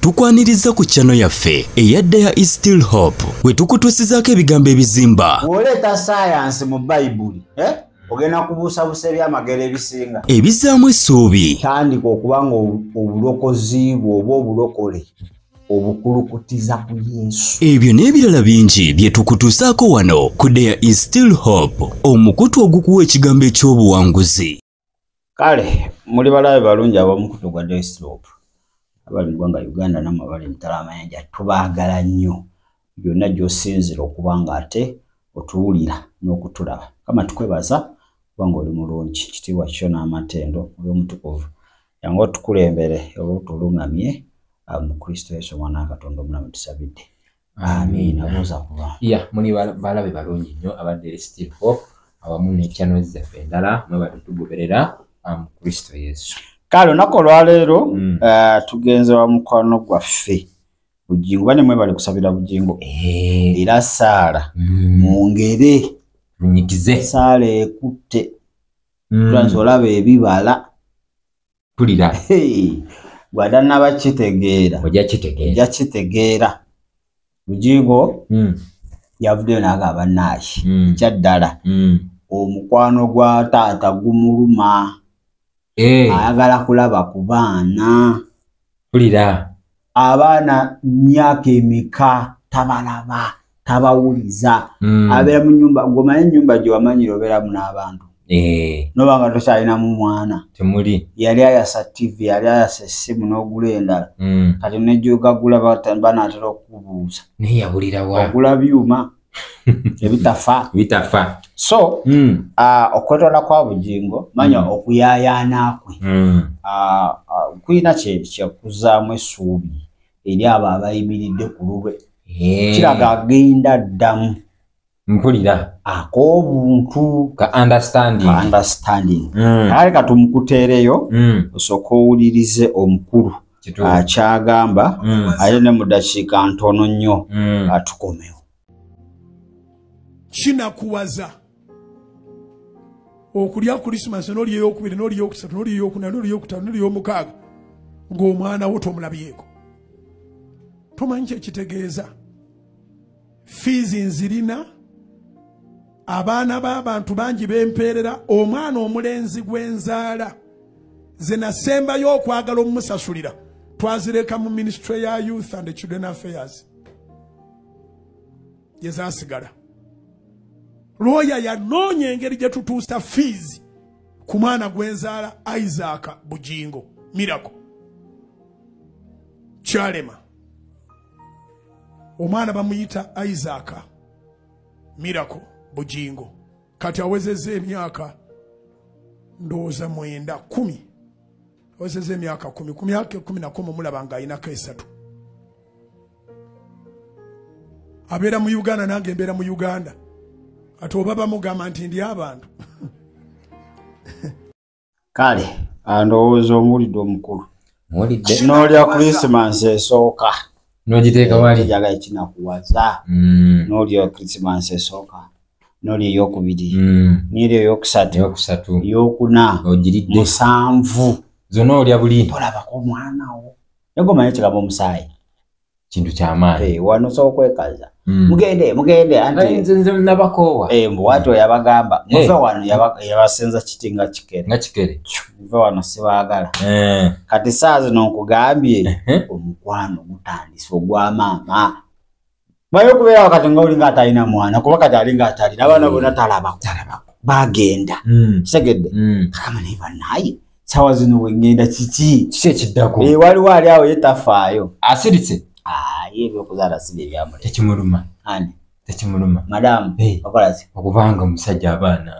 tukwaniriza ku channel yaffe eyadda ya Is Still Hope wetukutuusizaako ebigambo ebizimba oleta science mu Bible ogenda kubuusabuusa ebyamagero ebisinga ebizaamu essuubi tandika okubanga obulokozi bw'oba obulokole obukulukutiza ku Yesu. Ebyo n'ebirala bingi bye tukutuusaako wano ku The Is Still Hope, omukutu ogukuwa ekigambo eky'obuwanguzi. Kale muli balabe balungi ab'omukutu gwa The Is Still Hope abali mu ggwanga Uganda namwe abali mu ttala amayanja, tubaagala nnyo byonna gy'osinzira okuba nga ate otuwulira n'okutulaba. Kama tukwebaza kubanga oli mulungi, kitiibwa kyo n'amatendo olw'omutukuvu yangu otukulembere oba otulungamye mu Kristo Yesu mwana wa Katonda omulamu tusabidde. Amen. Abuuza kuba. Muli balabe balungi nnyo abadde Still Hope awamu ne channel zaffe endala mwe batugoberera mu Kristo Yesu. Kale olunaku olwaleero tugenze wa mukwano gwaffe bugingo bane mwe bali kusabira bugingo era Saala mwongere munyigize Saala ekutte olaba ebibala pulira gwadana kitegeera ojja kitegeera bugingo yavuddeyo n'agamba naayi kyaddala omukwano gwa taata gumuluma ayagala kulaba ku baana pulira abaana myaka emeka tabalaba tabawuliza abeera mu nyumba ng'omanyi ennyumba gye wamanyira obeeramu n'abantu noba nga tokyalinamu mwana temuli yali ayasa TV yali ayasa essimu n'ogula endala kati nejjogagula banaatera okubuuza naye yabulira wa ogula byuma ebitafa so okwetonda kwa bugingo manya okuyaayaana kwe kulina kyekuzaamu essuubi eri abo abayimiridde ku lulwe kiraga agenda ddamu mpulira ak'obuntu ka understanding kale katumukuteereyo osooka owulirize omukulu kyagamba ate ne mu ddakiika ntono nnyo atukomewo. Kinakuwaza okulya Christmas n'oli ey'okubiri n'oli ey'okusatu n'oli ey'okuna n'oli ey'okutaano n'oli ey'omukaaga ng'omwana wo tomulabyeko tomanyi kyekitegeeza fiizi nzirina abaana b'abantu bangi bempeerera omwana omulenzi gwenzaala ze nasembayo okwagala omumusasulira twazireka mu Ministry ya Youth and Children Affairs yezasigala lawyer yanoonya engeri gye tutuusa fees ku mwana gwenzaala Isaac Bugingo Miracle kyalema omwana bamuyita Isaac Miracle Bugingo kati awezezza emyaka ndowooza 9-10 awezezza emyaka 10 ku myaka 11 mulaba nga ayinako 3 abeera mu Uganda nange mbeera mu Uganda ate oba bamugamba nti ndi abantu kale ndowooza omulidde omukulu n'olya Christmas esooka n'ogiteeka wali jaga ekinakuwaza n'olya Christmas esooka n'olya ey'okubiri n'olya ey'okusatu ey'okuna ogiridde 7 zonna olya buli tolabako omwana wo negomanyi ekigamba omusaayi kintu ky'amaanyi wano sooka okwekaza mugende anti nze nabakoowa mbu wati oyabagamba muve wano yabasenza kiti nga kikere muve wano sibaagala kati saa zino nkugambye omukwano gutandise ogw'amaama bayo okubeera wakati nga olinga atalina mwana kuba kati alinga atalina abaana bonna talabako bagenda segedde kakama naye bannaye sawa zino wengenda kiki ekiddako waliwo ali awo yetafaayo asiritse ebyokuzaala si bye byamulema tekimuluma ani tekimuluma madamu okola ki okubanga omusajja abaana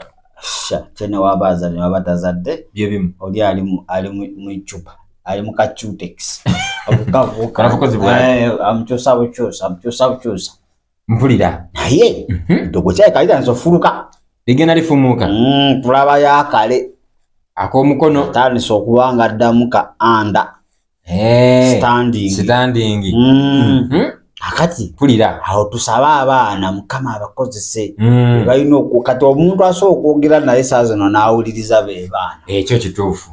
kyene wabaaza ne wabatazadde bye bimu oli ali mu icupa ali mu kacutex amukyusa bukyusa mpulira naye dogo kyayikalira nsofuluka ligenda lifumuuka tulaba yakale ak'omukono tandisa okuba nga addamu ka anda standing akati pulira awo tusaba abaana Mukama abakozese balina kati omuntu asooka okwogera naye saa zino n'awuliriza be baana ekyo kituufu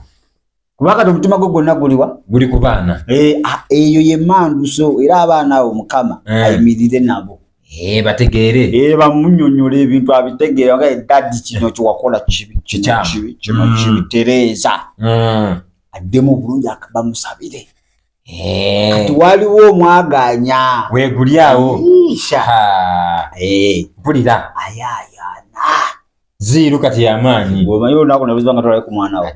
kubanga omutima gwo gwonna guliwa guli ku baana eyo ye manduso era abaana abo Mukama ayimirire nabo bategeere bamunnyonnyola ebintu abitegeera nga eddadi kino kyewakola kibi kino kibitereeza addemu bulungi bamusabire kati waliwo omwaganya weeguli awo mpulira ayaayana ziiru kati y'amaanyi omanyi olunaku nabuziba nga tolali ku mwana we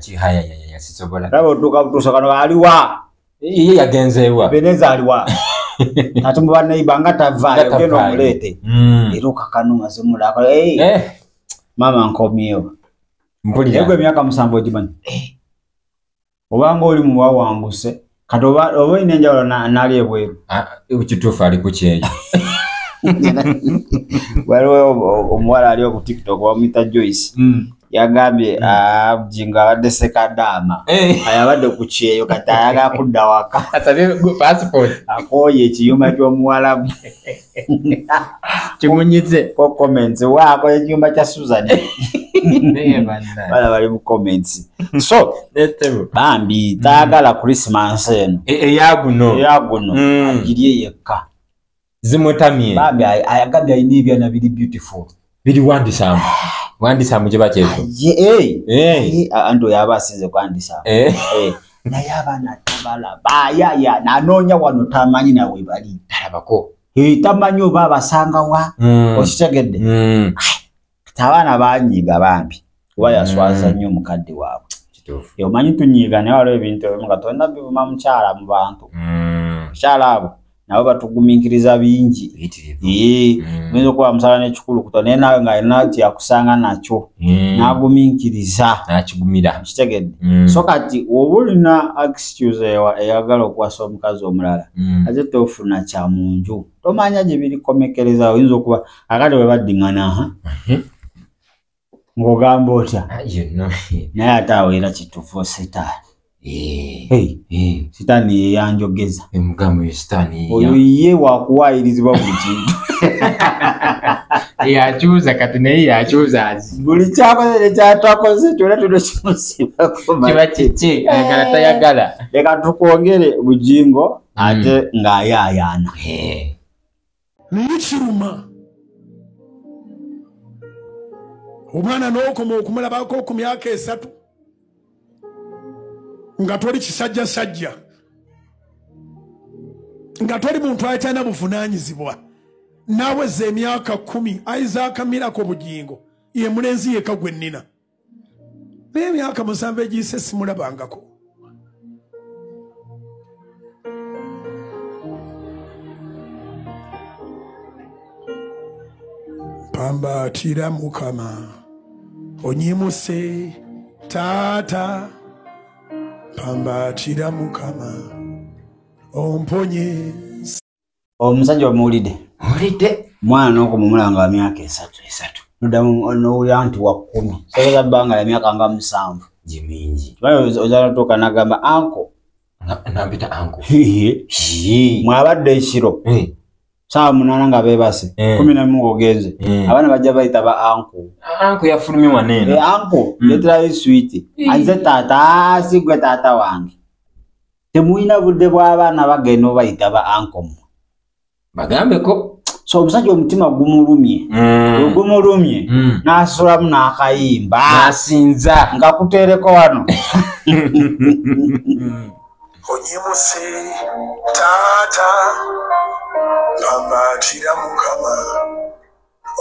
sisobola laba otuuka butuusa kano aliwa ye yagenzeewa Beneza aliwa ati muba neiba nga tavaayo genda omuleete era okakanuma zemulaka mama nkomyewo mpulira egwe emyaka 7 ogimanyi obanga oli mu bawanguse kati oba olina enjawulo nali ebweru ekituufu ali ku kyeyo waliwo omuwala ali ku TikTok bamuyita Joyce yagambye Bujingo abadde sekadaama ayabadde ku kyeyo kati ayagala kudda waka akooye ekiyumba ky'omuwalabu kimunyize ko comments waako ekiyumba kya Susan bala bali mu comments so bambi taagala Christmas eno eyaguno agirye yekka zimutamye bambi ayagambye ayina ebyana biri beautiful biri wandisamu gye bakyezo anti oyo aba asinze kwandisaamu naye abaana tabalaba nanoonya wano tamanyi nawe bali talabako tamanyi oba abasangawa okitegedde abaana banyiiga bambi kuba yaswaza nnyo omukadde waabwe omanyi tunyiiga naye waliwo ebintu ebimu nga tolina bivuma mukyala mu bantu mukyala abo nabo batugumiikiriza bingi oyinza okuba musala n'ekikulu kuto naye nawe ng'alina kyakusanga nakyo n'agumiikiriza nakigumira kitegedde so kati oba olina excuse eyagala okuwasa omukazi omulala ate tofuna kya mu nju tomanya gye birikomekereza oyinza okuba akati bwe baddiŋŋana ng'ogamba otya naye ate awo era kituufu sitaani sitaani yeyanjogeza oyo ye wakuwaayirizibwa buli kintu yakyuza kati naye yakyuza buli kyakoze nekyatakoze kyona tuno kimusibkiba kiki ayagala tayagala leka tukwongere Bujingo ate ng'ayaayaana nikiruma omwana n'okoma okumulabako ku myaka 3 nga toli kisajjasajja nga toli muntu atalina buvunaanyizibwa naweza emyaka 10 Isaac Miracle Bujingo ye mulenzi yekka gwe nnina naye emyaka 7 egiyise simulabangako pambatira Mukama onyimuse taata pambatira Mukama omponye omusajja omuwulidde mwana okumumulanga wa myaka 3 noddamu n'owulira nti wa 10 sobola bbanga ya myaka nga 7 jimingi ozalatuuka n'agamba anko nampita anko mwabadde ekiro saa 8 nga beebase 11 ogenze abaana bajja bayita ba anko yafulumye waneeno anko leterayo switi anze taata asigwe taata wange temuyina budde bw'abaana bagenda obayita ba anko bagambeko so omusajja omutima gumulumye n'asulamu n'akayimba n'asinza nga kuteereko wano onyimuse taata pambatira Mukama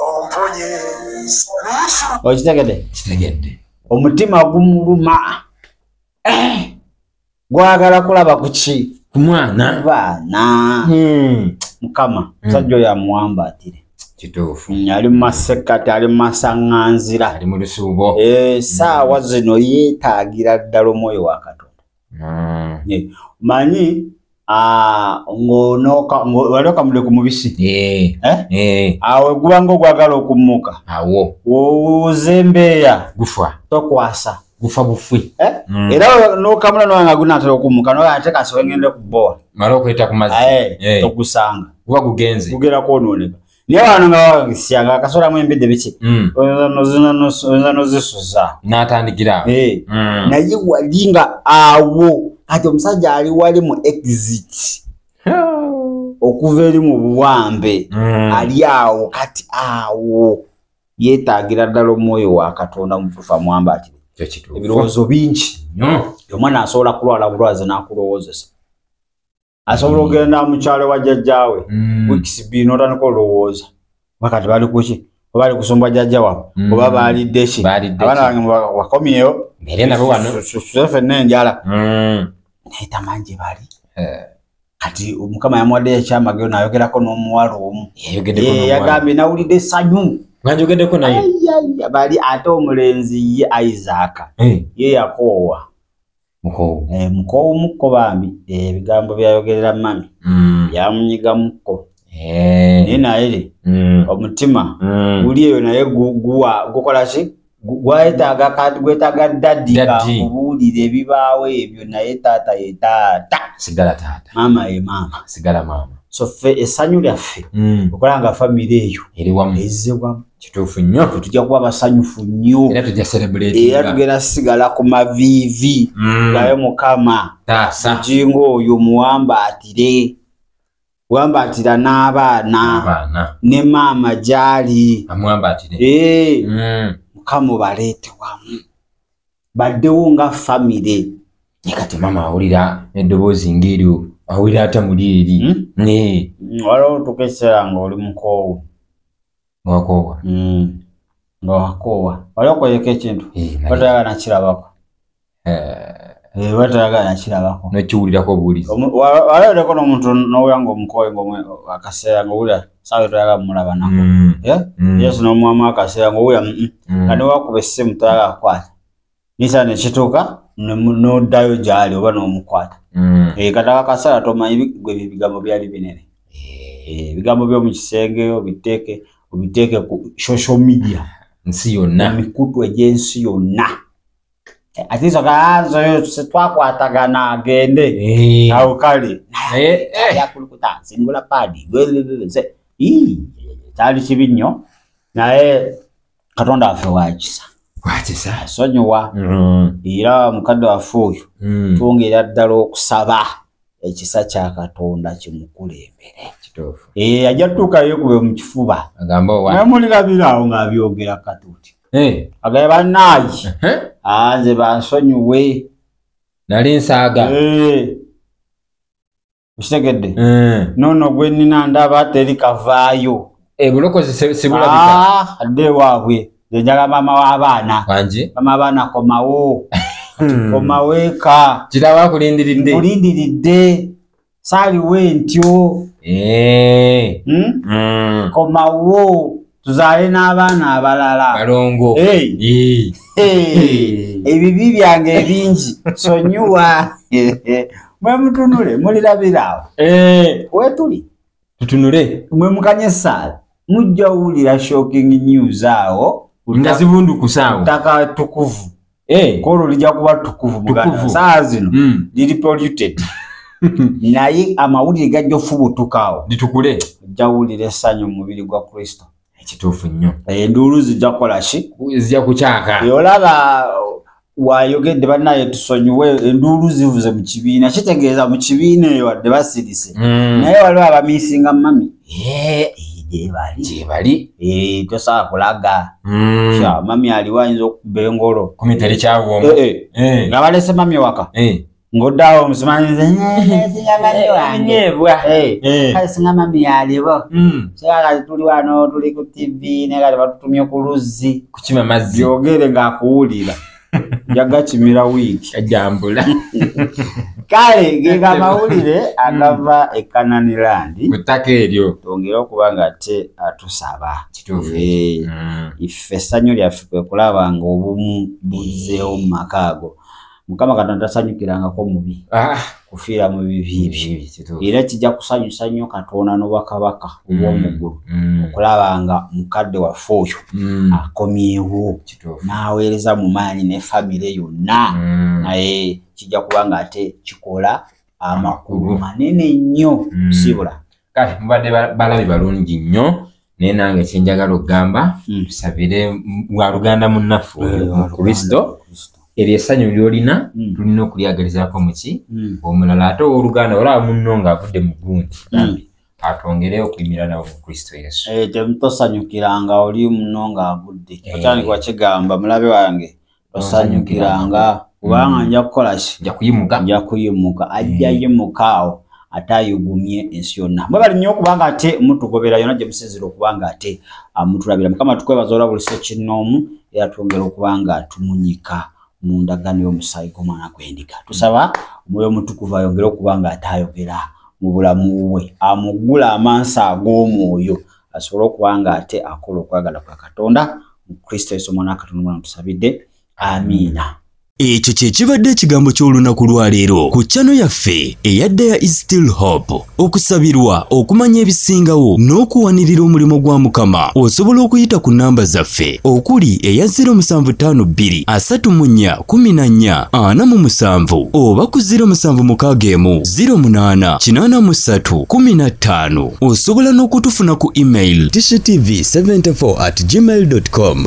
omponye okitegedde omutima gumuluma gwagala kulaba kuki ku mwana baana Mukama musajja oyo amuwambaatire kituufu ali mu masekati ali mu masaŋŋanzira ali mu lusuubo saawa zino yeetaagira ddala omwoyo wa Katonda manyi wali okamudde ku mubisi awo gubanga ogwagala okumuka awo ozembeeya gufa tokwasa gufa bufwi era n'okamula nowanga gunaatera okumuka noyo ate kasi wengende kubowa mala okweta ku mazzi togusanga guba gugenze gugera kwonooneka Niye wano nga siyanga akasola mu embedde biki. Oyinza nozisuza. N'atandikira. Naye wali nga awo kati omusajja ali wali mu exit. Okuva eri mu buwambe ali awo kati awo yeetaagira ddala omwoyo wa Katonda mutufa mwambaatire. Ebirowoozo bingi. Omwana asobola kulwala bulwaze n'akulowoozesa. Asobola okugenda mu kyalo wa jjajjaawe wiikisi bbiri n'otandika olowooza. Wakati bali kuki? Bali kusumba jjajja waabwe oba baalidde ki? Abaana bange wakomyeyo. Mbere nabo wano. Ffenna enjala. Naye tamanyi gye bali. Kati Mukama yamuwadde ekyamagero n'ayogerako n'omuwala omu. Yagambye nawulidde essanyu. Ng'ayogeddeko naye. Bali ate omulenzi ye Isaac. Ye yakoowa. Mukoowu mukko bambi. Ebigambo byayogerera mami. Yamunyiga mukko. Naye naye omutima guli eyo naye gukola ki? Gwetaaga daddi kakubuulira ebibaawo ebyo naye taata ye taata. Sigala taata. Maama ye maama. Sigala maama. So ffe essanyu lyaffe okola nga famire eyo eri wamu. ezze wamu. Kituufu nnyo. Tujja kuba basanyufu nnyo. Era tujja celebrate. Era tugenda sigala ku maviivi. Gaye Mukama. Taasa. Mujingo oyo muwambaatire. Wambaatira n'abaana. Ne maama gyali. Amwambaatire. Mukama baleete wamu. Baddewo nga famire. Ye kati maama awulira eddoboozi ng'eryo. Awulira atamuli eri. Waliwo otukeesera ng'oli mukoowu. Wakoowa. Nga wakoowa. Waliwo okoyeko ekintu. Watalaga nakirabako. Watalaga nakirabako. Nokiwulirako obuwulizi. Waliwo n'omuntu n'owulanga omukoowe ng'akaseera ng'owulira saawa tolaga mumulaba nako. Yesu n'omuwamu akaseera ng'owulira kani wakuba essimu tolaga akwata. Nisa nekituuka n'oddayo gy'ali oba n'omukwata. Kati akaseera tomanyi gwe ebigambo byali binene. Ebigambo by'omu kisenge obiteeke ku social media. Nsi yonna. Emikutu egy'ensi yonna. Ati soka twakwatagana agende. Awo kale. Yakulukuta singula padi. Kyali kibi nnyo. Naye Katonda waffe wakisa. Wakisa. Asonyiwa. Era mukadde waffe oyo. Twongera ddala okusaba ekisa kya Katonda kimukulembere. Kituufu. Ajja tutuuka yeekube mu kifuba. Agamba owa. Naye mulirabira awo ng'abyogera katuuti. Agaye bannaayi. Nze bansonyiwe. Nali nsaaga. Ukitegedde? Noono gwe nnina ndaba teri kavaayo. Bulokozi sibulabika. Adde waabwe. Njagala maama w'abaana. Wangi? Maama w'abaana komawo. Komawo eka. Kitaba akulindiridde. Nkulindiridde. Saaliwe ntyo. Komawo. Tuzaale n'abaana abalala. Balongo. Ebibi byange ebingi. Sonyiwa. Mwe mutunule mulirabira awo. Wetuli. Tutunule. Mwe mukanye essaala. Mujja owulira shocking news awo. Nga zibundukusa. Ttaka tukuvu. Kolo lijja kuba tukuvu muganda. Saa zino liri polluted. Naye amawulire gajja ofubutuka awo. Litukule. Ojja wulira essanyu mu mubiri gwa Kristo. Ekituufu nnyo. Enduulu zijja kukola ki? Zijja kukyaka. Olaba wayogedde bannaye tusonyiwe enduulu zivuze mu kibiina. Kitegeeza mu kibiina eyo wadde basirise. Naye waliwo abamiisinga mami. Gyebali. Tosobola kulaga. Mami aliwo ayinza okukuba engolo. Kumi teri kyawoma. Nga balese mami waka. Ng'oddaawo omusimanyize singa mami wange. Kale singa mami yalibo. Kati tuli wano tuli ku TV naye kati batutumye ku luzzi. Kukima mazzi. Byogere ng'akuwulira. Njaga kimira wiiki. Ajambula. Kale ge amawulire agava e Canaan Land. Ku ttaka eryo. Twongere okuba nga ate atusaba. Kituufu. Iffe essanyu lyaffe kwe kulaba nga obumu buzzeewo mu maka ago. Mukama Katonda tasanyukirangako mubi. Kufiira mu bibi. Era kijja kusanyusa nnyo Katonda n'obwakabaka obw'omuggulu okulaba nga mukadde waffe oyo akomyewo n'aweereza mu maanyi ne famire yonna. Naye kijja kuba nga ate kikola amakulu manene nnyo sibula. Kale mubadde balabi balungi nnyo naye nange kyenjagala okugamba tusabire waluganda munnaffe mu Kristo eryo essanyu ly'olina tulina okulyagalizaako muki omulala ate owooluganda olaba munno ng'avudde mu gundi atongere okuyimira nawe mu Kristo Yesu. Tosanyukiranga oli munno ng'agudde okyandikwa kigamba mulabe wange tosanyukiranga kubanga nja kukola ki nja kuyimuka ajja yimuka awo ate ayugumye ensi yonna. Mwe bali nnyo okubanga ate mutugobera yonna gye musinzira okubanga ate mutulabira. Mukama tukwebaza olwa buli sekinnoomu era twongera okubanga tumunyika mu ndagaano y'omusaayi gw'omwana gw'endiga. Tusaba Omwoyo Omutukuvu ayongere okubanga ate ayogera mu bulamu bwe amugula amansa ag'omwoyo asobole okubanga ate akola okwagala kwa Katonda mu Kristo Yesu omwana wa Katonda omwana tusabidde. Amiina. Ekyo kye kibadde ekigambo ky'olunaku lwa leero ku channel yaffe eyadda ya Is Still Hope. Okusabirwa okumanya ebisingawo n'okuwanirira omulimu gwa Mukama osobola okuyita ku nnamba zaffe okuli eya 0752 34 14 47 oba ku 0761 08 83 15. Osobola n'okutufuna ku email tctv74@gmail.com.